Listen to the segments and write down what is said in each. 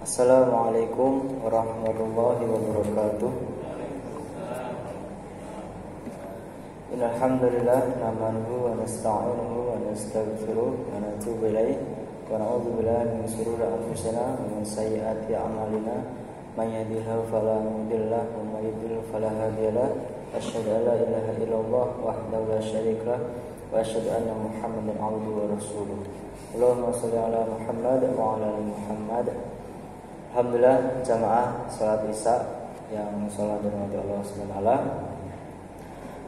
Assalamualaikum warahmatullahi wabarakatuh. Innal hamdalillah nahmaduhu wa nasta'inuhu wa nastaghfiruh wa natubu ilaih wa na'udzu billahi min shururi anfusina wa min sayyiati a'malina may yahdihillahu fala mudilla lahu wa may yudlil fala hadiya lahu asyhadu an la ilaha illallah wahdahu la syarika lahu wa asyhadu anna Muhammadan 'abduhu wa rasuluh. Allahumma shalli ala Muhammad wa ala ali Muhammad. Alhamdulillah jamaah salat Isya yang salat dirahmati Allah SWT.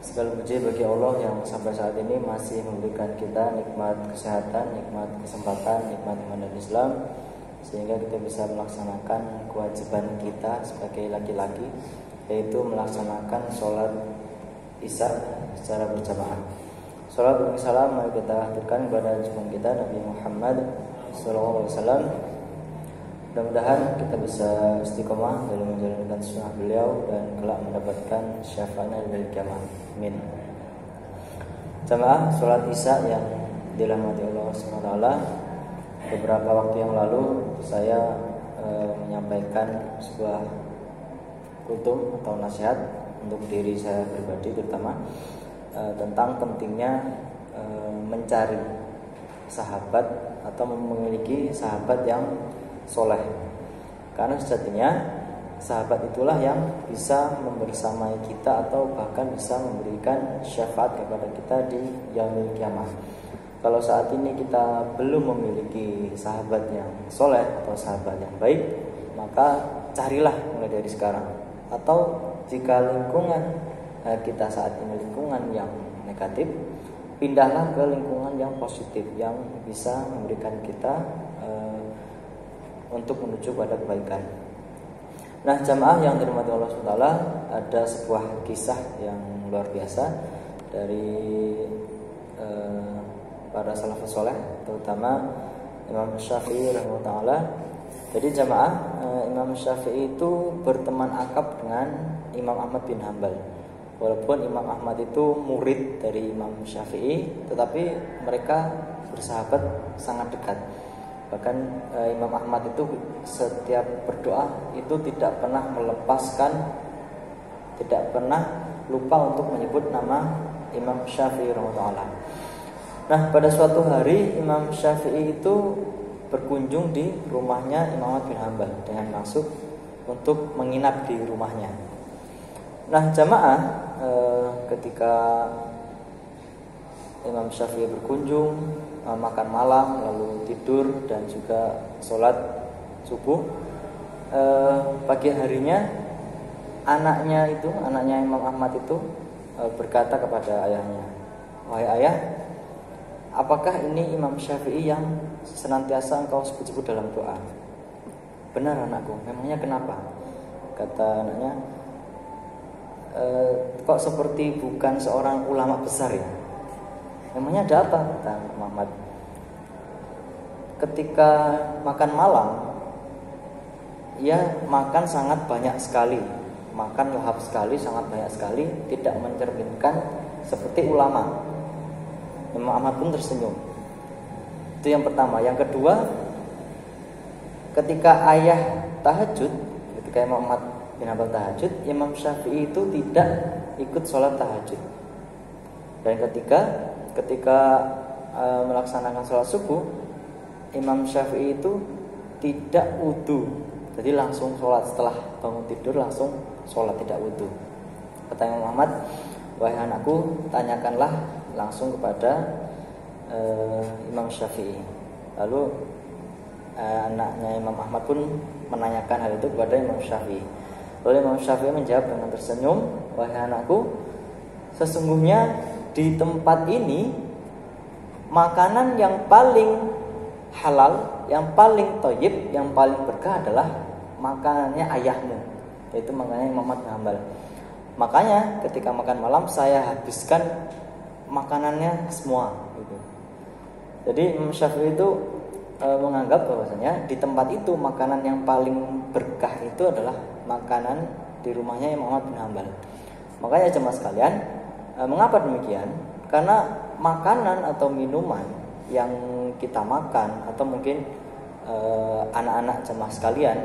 Segala puji bagi Allah yang sampai saat ini masih memberikan kita nikmat kesehatan, nikmat kesempatan, nikmat iman dan Islam, sehingga kita bisa melaksanakan kewajiban kita sebagai laki-laki, yaitu melaksanakan salat Isya secara berjamaah. Salat dan salam mari kita haturkan kepada junjungan kita Nabi Muhammad SAW. Mudah-mudahan kita bisa istiqomah dalam menjalankan sunnah beliau dan kelak mendapatkan syafaatnya dari kiamat. Amin. Jamaah salat Isya yang dirahmati Allah SWT, beberapa waktu yang lalu saya menyampaikan sebuah kutub atau nasihat untuk diri saya pribadi terutama tentang pentingnya mencari sahabat atau memiliki sahabat yang soleh, karena sejatinya sahabat itulah yang bisa membersamai kita atau bahkan bisa memberikan syafaat kepada kita di yaumil kiamah. Kalau saat ini kita belum memiliki sahabat yang soleh atau sahabat yang baik, maka carilah mulai dari sekarang. Atau jika lingkungan kita saat ini lingkungan yang negatif, pindahlah ke lingkungan yang positif yang bisa memberikan kita untuk menuju pada kebaikan. Nah, jamaah yang dirahmati Allah SWT, ada sebuah kisah yang luar biasa dari para salafus saleh, terutama Imam Syafi'i rahimahullah. Jadi jamaah, Imam Syafi'i itu berteman akrab dengan Imam Ahmad bin Hanbal. Walaupun Imam Ahmad itu murid dari Imam Syafi'i, tetapi mereka bersahabat sangat dekat. Bahkan Imam Ahmad itu setiap berdoa itu tidak pernah melepaskan, tidak pernah lupa untuk menyebut nama Imam Syafi'i rahimahullah. Nah, pada suatu hari Imam Syafi'i itu berkunjung di rumahnya Imam Ahmad bin Hanbal dengan maksud untuk menginap di rumahnya. Nah, jamaah, ketika Imam Syafi'i berkunjung, makan malam, lalu tidur dan juga sholat subuh, pagi harinya anaknya Imam Ahmad itu berkata kepada ayahnya, "Wahai ayah, apakah ini Imam Syafi'i yang senantiasa engkau sebut-sebut dalam doa?" "Benar anakku." "Memangnya kenapa?" Kata anaknya, "Kok seperti bukan seorang ulama besar ya?" "Memangnya ada apa?" kata Muhammad. "Ketika makan malam, ia makan sangat banyak sekali, makan lahap sekali, sangat banyak sekali, tidak mencerminkan seperti ulama." Imam Ahmad pun tersenyum. Itu yang pertama. Yang kedua, ketika ayah tahajud, ketika Imam Ahmad bin Hanbal tahajud, Imam Syafi'i itu tidak ikut sholat tahajud. Dan ketika melaksanakan sholat subuh, Imam Syafi'i itu tidak wudu, jadi langsung sholat. Setelah bangun tidur langsung sholat, tidak wudu. Kata Imam Ahmad, "Wahai anakku, tanyakanlah langsung kepada Imam Syafi'i." Lalu anaknya Imam Ahmad pun menanyakan hal itu kepada Imam Syafi'i. Lalu Imam Syafi'i menjawab dengan tersenyum, "Wahai anakku, sesungguhnya di tempat ini makanan yang paling halal, yang paling thayyib, yang paling berkah adalah makanannya ayahmu, yaitu makanannya Imam Ahmad bin Hanbal. Makanya ketika makan malam saya habiskan makanannya semua." Gitu. Jadi Imam Syafi'i itu menganggap bahwasanya di tempat itu makanan yang paling berkah itu adalah makanan di rumahnya Imam Ahmad bin Hanbal. Makanya jemaah sekalian, mengapa demikian? Karena makanan atau minuman yang kita makan atau mungkin anak-anak jamaah sekalian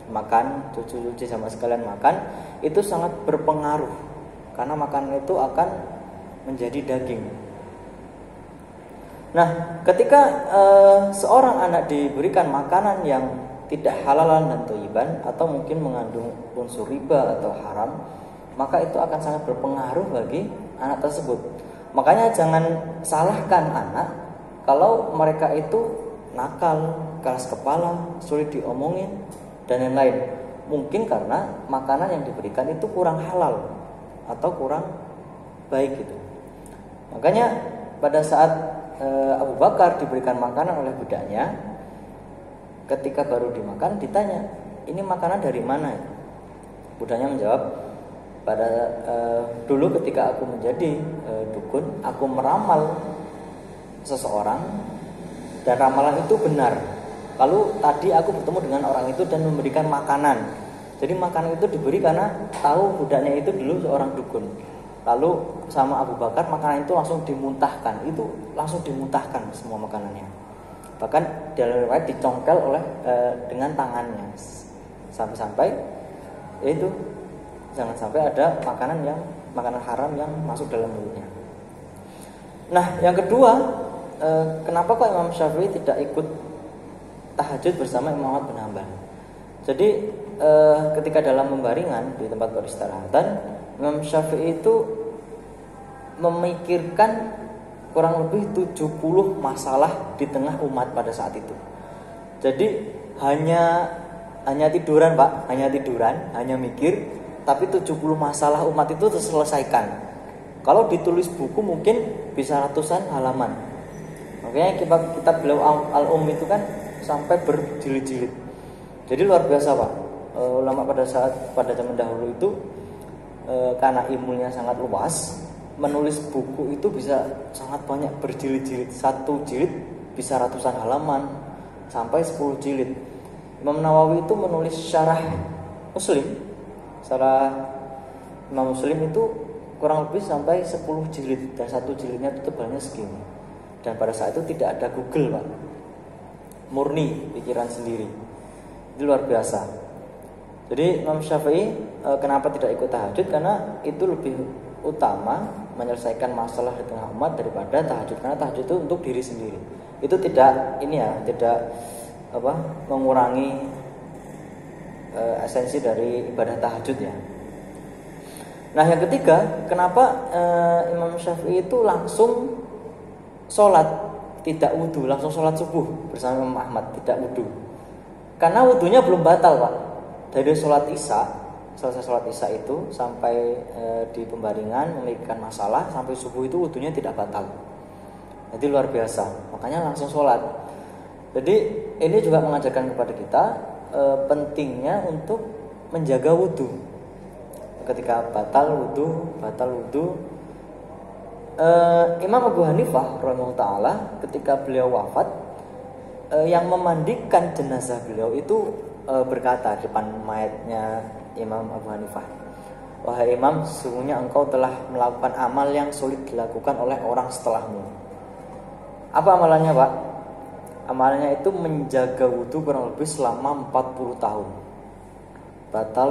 makan, cucu-cucu jamaah sekalian makan, itu sangat berpengaruh karena makanan itu akan menjadi daging. Nah, ketika seorang anak diberikan makanan yang tidak halalan dan thayyiban atau mungkin mengandung unsur riba atau haram, maka itu akan sangat berpengaruh bagi anak tersebut. Makanya jangan salahkan anak kalau mereka itu nakal, keras kepala, sulit diomongin dan lain-lain. Mungkin karena makanan yang diberikan itu kurang halal atau kurang baik gitu. Makanya pada saat Abu Bakar diberikan makanan oleh budaknya, ketika baru dimakan ditanya, ini makanan dari mana? Budaknya menjawab, dulu ketika aku menjadi dukun, aku meramal seseorang dan ramalan itu benar. Lalu tadi aku bertemu dengan orang itu dan memberikan makanan. Jadi makanan itu diberi karena tahu budaknya itu dulu seorang dukun. Lalu sama Abu Bakar makanan itu langsung dimuntahkan. Itu langsung dimuntahkan semua makanannya. Bahkan dalam riwayat dicongkel oleh dengan tangannya. Sampai-sampai yaitu jangan sampai ada makanan haram yang masuk dalam mulutnya. Nah, yang kedua, kenapa kok Imam Syafi'i tidak ikut tahajud bersama Imam Ahmad bin Hanbal? Jadi ketika dalam pembaringan di tempat peristirahatan, Imam Syafi'i itu memikirkan kurang lebih 70 masalah di tengah umat pada saat itu. Jadi hanya tiduran, Pak, hanya mikir, tapi 70 masalah umat itu terselesaikan. Kalau ditulis buku mungkin bisa ratusan halaman. Makanya kitab beliau Al-Um itu kan sampai berjilid-jilid. Jadi luar biasa, Pak. Ulama pada zaman dahulu itu karena ilmunya sangat luas, menulis buku itu bisa sangat banyak berjilid-jilid. Satu jilid bisa ratusan halaman sampai 10 jilid. Imam Nawawi itu menulis syarah Muslim. Syarah Imam Muslim itu kurang lebih sampai 10 jilid dan satu jilidnya itu tebalnya segini. Dan pada saat itu tidak ada Google, Pak. Murni pikiran sendiri. Itu luar biasa. Jadi Imam Syafi'i kenapa tidak ikut tahajud? Karena itu lebih utama menyelesaikan masalah di tengah umat daripada tahajud. Karena tahajud itu untuk diri sendiri. Itu tidak mengurangi esensi dari ibadah tahajud ya. Nah, yang ketiga, kenapa Imam Syafi'i itu langsung sholat tidak wudu, langsung sholat subuh bersama Imam Ahmad, tidak wudu? Karena wudunya belum batal, Pak. Dari sholat isya, selesai sholat isya itu sampai di pembaringan memikirkan masalah sampai subuh itu wudunya tidak batal. Jadi luar biasa. Makanya langsung sholat. Jadi ini juga mengajarkan kepada kita pentingnya untuk menjaga wudu. Ketika batal wudu. Imam Abu Hanifah rahimahullah taala ketika beliau wafat, yang memandikan jenazah beliau itu berkata depan mayatnya Imam Abu Hanifah, "Wahai Imam, sesungguhnya engkau telah melakukan amal yang sulit dilakukan oleh orang setelahmu." Apa amalannya, Pak? Amalannya itu menjaga wudu kurang lebih selama 40 tahun. Batal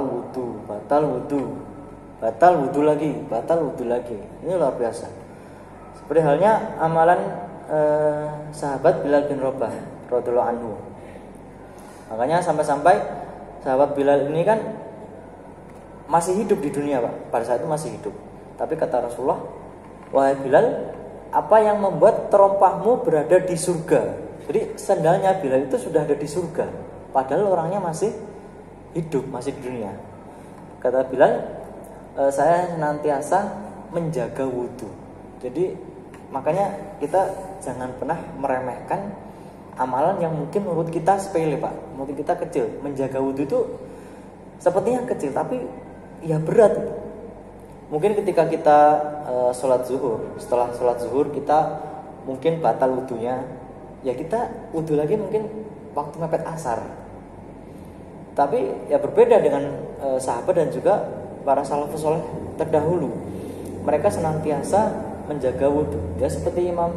wudu lagi. Ini luar biasa. Seperti halnya amalan sahabat Bilal bin Rabah radhiyallahu anhu. Makanya sampai-sampai sahabat Bilal ini kan masih hidup di dunia, Pak. Pada saat itu masih hidup. Tapi kata Rasulullah, "Wahai Bilal, apa yang membuat terompahmu berada di surga?" Jadi sandalnya Bilal itu sudah ada di surga, padahal orangnya masih hidup, masih di dunia. Kata Bilal, "Saya senantiasa menjaga wudu." Jadi makanya kita jangan pernah meremehkan amalan yang mungkin menurut kita sepele, Pak. Mungkin kita kecil. Menjaga wudu itu sepertinya kecil, tapi ya berat. Mungkin ketika kita sholat zuhur, setelah sholat zuhur kita mungkin batal wudunya, ya kita wudu lagi mungkin waktu mepet asar. Tapi ya berbeda dengan sahabat dan juga para salafus saleh terdahulu. Mereka senantiasa menjaga wudu. Ya seperti Imam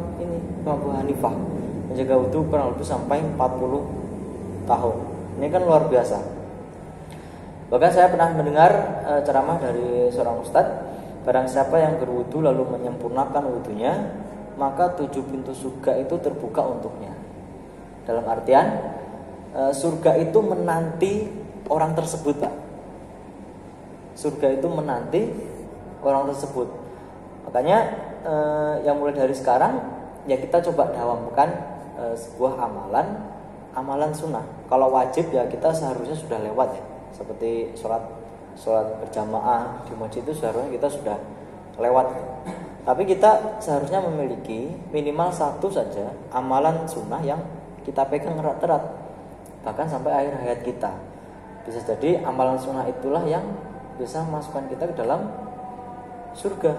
Abu Hanifah, menjaga wudu kurang lebih sampai 40 tahun. Ini kan luar biasa. Bahkan saya pernah mendengar ceramah dari seorang ustadz, barang siapa yang berwudu lalu menyempurnakan wudunya, maka 7 pintu surga itu terbuka untuknya. Dalam artian surga itu menanti orang tersebut, Pak. Surga itu menanti orang tersebut. Makanya yang mulai dari sekarang ya kita coba dawamkan sebuah amalan sunnah. Kalau wajib ya kita seharusnya sudah lewat ya. Seperti sholat berjamaah di masjid itu seharusnya kita sudah lewat. Tapi kita seharusnya memiliki minimal 1 saja amalan sunnah yang kita pegang erat-erat, bahkan sampai akhir hayat kita. Bisa jadi amalan sunnah itulah yang bisa memasukkan kita ke dalam surga.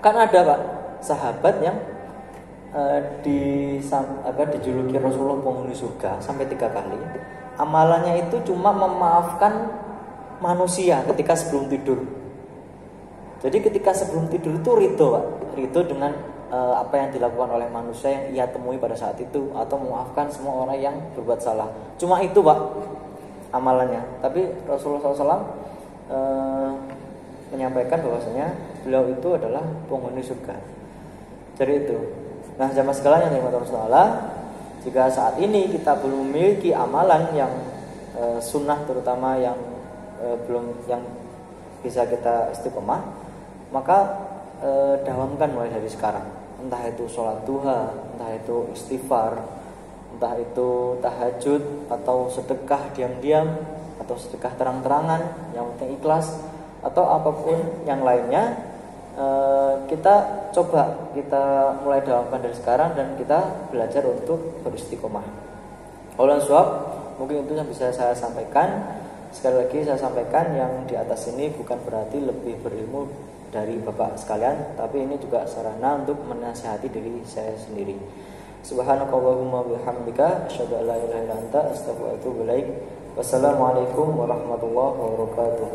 Kan ada Pak sahabat yang dijuluki Rasulullah penghuni surga sampai 3 kali. Amalannya itu cuma memaafkan manusia ketika sebelum tidur. Jadi ketika sebelum tidur itu ridho, Pak. Ridho dengan apa yang dilakukan oleh manusia yang ia temui pada saat itu, atau memaafkan semua orang yang berbuat salah. Cuma itu Pak amalannya. Tapi Rasulullah SAW menyampaikan bahwasanya beliau itu adalah penghuni surga. Jadi itu. Nah, jamaah sekalian yang dirahmati Allah, jika saat ini kita belum memiliki amalan yang sunnah, terutama yang yang bisa kita istiqomah, maka dawamkan mulai dari sekarang. Entah itu sholat duha, entah itu istighfar, entah itu tahajud, atau sedekah diam-diam, atau sedekah terang-terangan, yang penting ikhlas, atau apapun yang lainnya. Kita coba kita mulai dawamkan dari sekarang dan kita belajar untuk beristiqomah. Aulan suwab, mungkin itu yang bisa saya sampaikan. Sekali lagi saya sampaikan, yang di atas ini bukan berarti lebih berilmu dari Bapak sekalian, tapi ini juga sarana untuk menasihati diri saya sendiri. Subhanakallahumma bihamdika asyhadu an la ilaha illa anta astaghfiruka wa atubu ilaik. Wassalamualaikum warahmatullahi wabarakatuh.